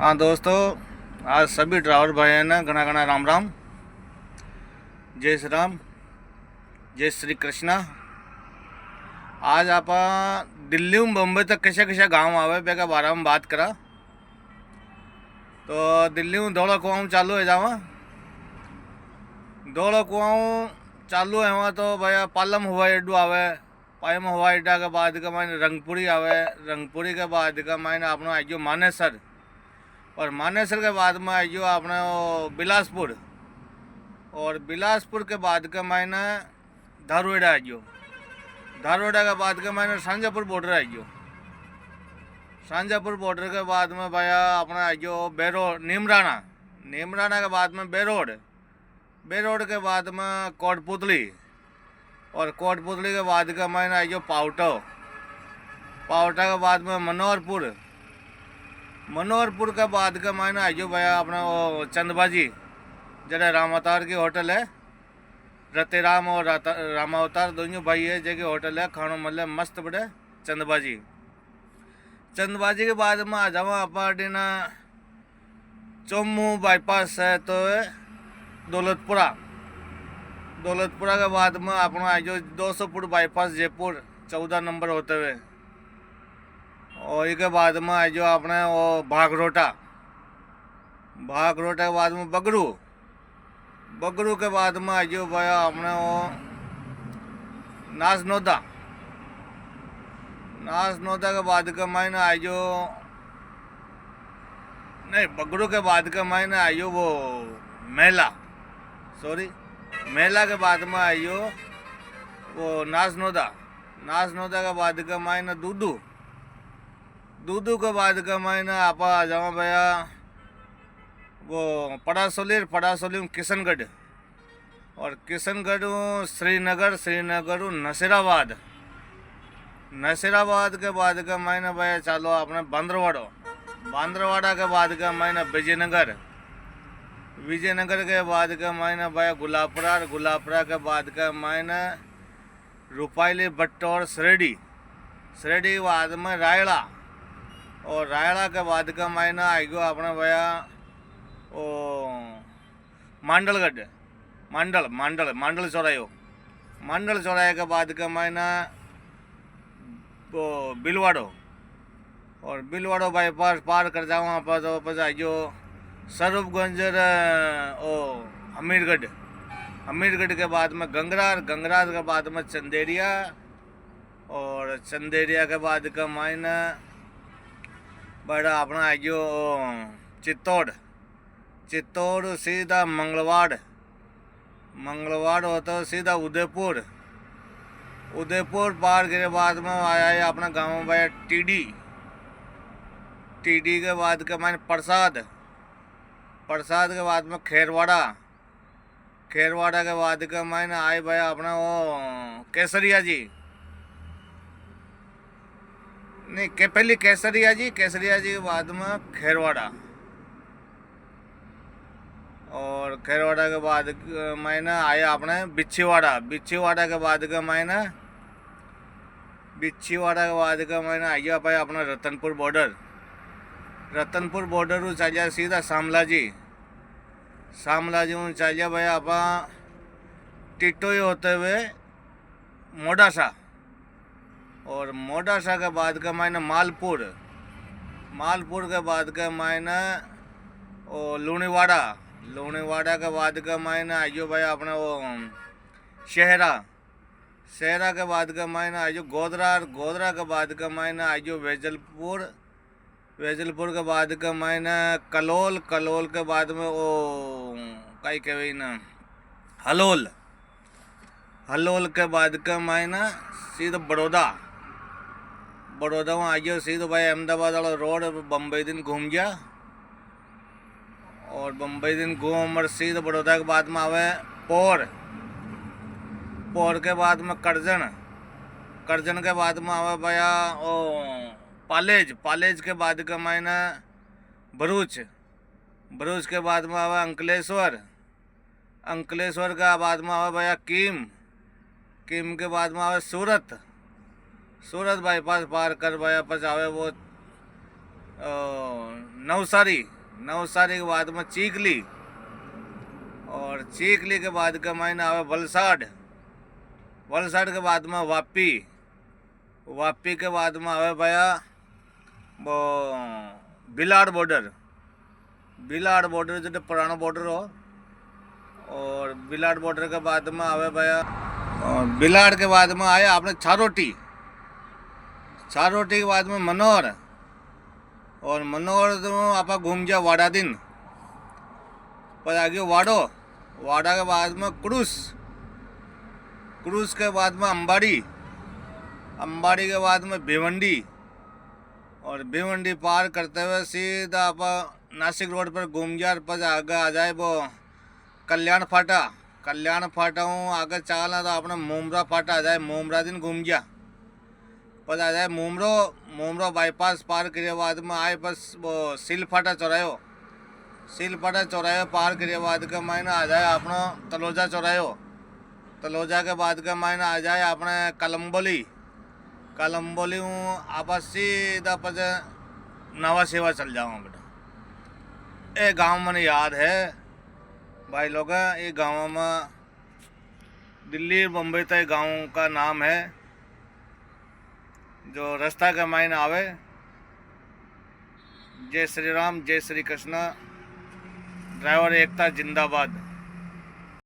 हाँ दोस्तों, आज सभी ड्राइवर भाई ने घना घना राम राम। जय श्री राम, जय श्री कृष्णा। आज आप दिल्ली में बम्बई तक कैसे कैसे गांव आवे बेका बारे में बात करा। तो दिल्ली में दौड़ा कुआं चालू है जावा। दौड़ा कुआं चालू है वहाँ तो भैया पालम हवाई अड्डो आवे। पालम हवाई अड्डा के बाद का मायने रंगपुरी आवे। रंगपुरी के बाद का मायने अपना आई गयो मानेसर। और मानेसर के बाद में आई गयो अपने बिलासपुर। और बिलासपुर के बाद के मायने धारवाड़ा आ गयो। धारवाड़ा के बाद के मायने शांजापुर बॉर्डर आ गयो। शांजापुर बॉर्डर के बाद में भैया अपना आ गयो बेरोड नीमराना। नीमराना के बाद में बेरोड। बेरोड के बाद में कोटपुतली। और कोटपुतली के बाद के मायने आ गयो पावटो। पावटा के बाद में मनोहरपुर। मनोहरपुर के बाद के मायने आ गयो भैया अपना वो चंदबाजी, जरा रामावतार की होटल है। रतेराम और रामावतार दोनों भाई है जगह होटल है, खानो मतलब मस्त बड़े चंदबाजी। चंदबाजी के बाद में आ जावा अपन ना चोमू बाईपास है तो दौलतपुरा। दौलतपुरा के बाद में अपना आ जो 200 फुट बाईपास जयपुर 14 नंबर होते हुए। और इसके बाद में आ जो अपने वो भागरोटा। भागरोटा के बाद में बगरू। बगरू के बाद में आ जो भैया अपने वो नासनोदा। नासनोदा के बाद के मायने आ जो नहीं, बगरू के बाद के मायने आयो वो मेला। सॉरी, मेला के बाद में आयो वो नासनोदा। नासनोदा के बाद के मायने दूधू। दूधू के बाद के मायने आप आ जाओ भैया वो पड़ासोली। पड़ासोली में किशनगढ़। और किशनगढ़ श्रीनगर। श्रीनगर नसीराबाद। नसीराबाद के बाद के मायने भैया चलो अपने बांद्रवाड़ो। बांद्रवाड़ा के बाद का मायने विजयनगर। विजयनगर के बाद का मायने भैया गुलाबपुरा। गुलाबपुरा के बाद का मायने रुपाइली भट्ट और सरेडी। सरेडी के बाद में रायला। और रायला के बाद का मायने आ गयो अपना भैया ओ मांडलगढ़। मांडल मांडल मांडल चौरायो। मांडल चौराहे के बाद का मायने वो बिलवाड़ो। और बिलवाड़ो बाईपास पार कर जाओ वहाँ पर तो बस आइयो स्वरूपगंज ओ अमीरगढ़। अमीरगढ़ के बाद में गंगरार। गंगरार के बाद में चंदेरिया। और चंदेरिया के बाद का मायने बड़ा अपना आइयो चित्तौड़। चित्तौड़ सीधा मंगलवाड़। मंगलवाड़ होता सीधा उदयपुर। उदयपुर पार के बाद में आया अपना गाँव भैया टीडी। टीडी के बाद के मायने प्रसाद। प्रसाद के बाद में खेरवाड़ा। खेरवाड़ा के बाद के मायने आए भैया अपना वो केसरिया जी। नहीं के पहले केसरिया जी। केसरिया जी के बाद में खेरवाड़ा। और खेरवाड़ा के बाद मायने आया अपने बिच्छीवाड़ा। बिच्छीवाड़ा के बाद के मायने बिच्छीवाड़ा के बाद का मायने आइया भाई अपना रतनपुर बॉर्डर। रतनपुर बॉर्डर चलिया सीधा शामला जी। शामला जी में चलिया भाई आप टिटोई होते हुए मोडासा। और मोडासा के बाद का मायने मालपुर। मालपुर के बाद का मायने ओ लूणीवाड़ा। लूणीवाड़ा के बाद का मायने आइयो भाई अपने वो शहरा। शहरा के बाद का मायने आइयो गोधरा। गोधरा के बाद का मायने आइयो वेजलपुर। वेजलपुर के बाद का मायने कलोल। कलोल के बाद में वो कई कहे ना हलोल। हलोल के बाद का मायने सीधा बड़ौदा। बड़ौदा में आइयो सीधा भाई अहमदाबाद वाला रोड बम्बई दिन घूम गया। और बम्बई दिन घूम और सीधा बड़ौदा के बाद में आवे पोर। पोर के बाद में करजन। करजन के बाद में आवे भैया ओ पालेज। पालेज के बाद का मायने भरूच। भरूच के बाद में आवे अंकलेश्वर। अंकलेश्वर के बाद में आवे भैया कीम। कीम के बाद में आवे सूरत। सूरत बाईपास पार कर भैया पस आवे वो नवसारी, नवसारी के बाद में चीखली, और चीखली के बाद के मायने आवे वलसाड, वलसाड के बाद में वापी, वापी के बाद में आवे भैया वो बिलाड़ बॉर्डर, बिलाड़ बॉर्डर जो पुराना बॉर्डर हो, और बिलाड़ बॉर्डर के बाद में आवे भैया, और बिलाड़ के बाद में आया आपने छारोटी, छारोटी के बाद में मनोहर, और मनोहर तो आप घूम जा वाड़ा दिन, पर आगे वाड़ो, वाड़ा के बाद में क्रूस, क्रूस के बाद में अंबाड़ी, अंबाड़ी के बाद में भिवंडी, और भिवंडी पार करते हुए सीधा आप नासिक रोड पर घूम जा, पर आगे आ जाए वो कल्याण फाटा, कल्याण फाटा हूँ आगे चालना तो अपने मुमरा फाटा आ जाए, मुमरा दिन घूम जा, पर आ जाए मुमरो, मुमरो बाईपास पार करे बाद में आए बस वो सिल फाटा चौरायो, सिल फाटा चौरायो पार करे बाद के मायने आ जाए अपना तलोजा चौरायो, तलोजा के बाद के मायने आ जाए अपने कलम्बोली, कलम्बोली हूँ आप सीधा पर नवा सेवा चल जाऊँ बेटा। ये गांव मैंने याद है भाई लोग, ये गांव में दिल्ली बम्बई तक गांव का नाम है, जो रास्ता के मायने आवे जय श्री राम, जय श्री कृष्ण, ड्राइवर एकता जिंदाबाद।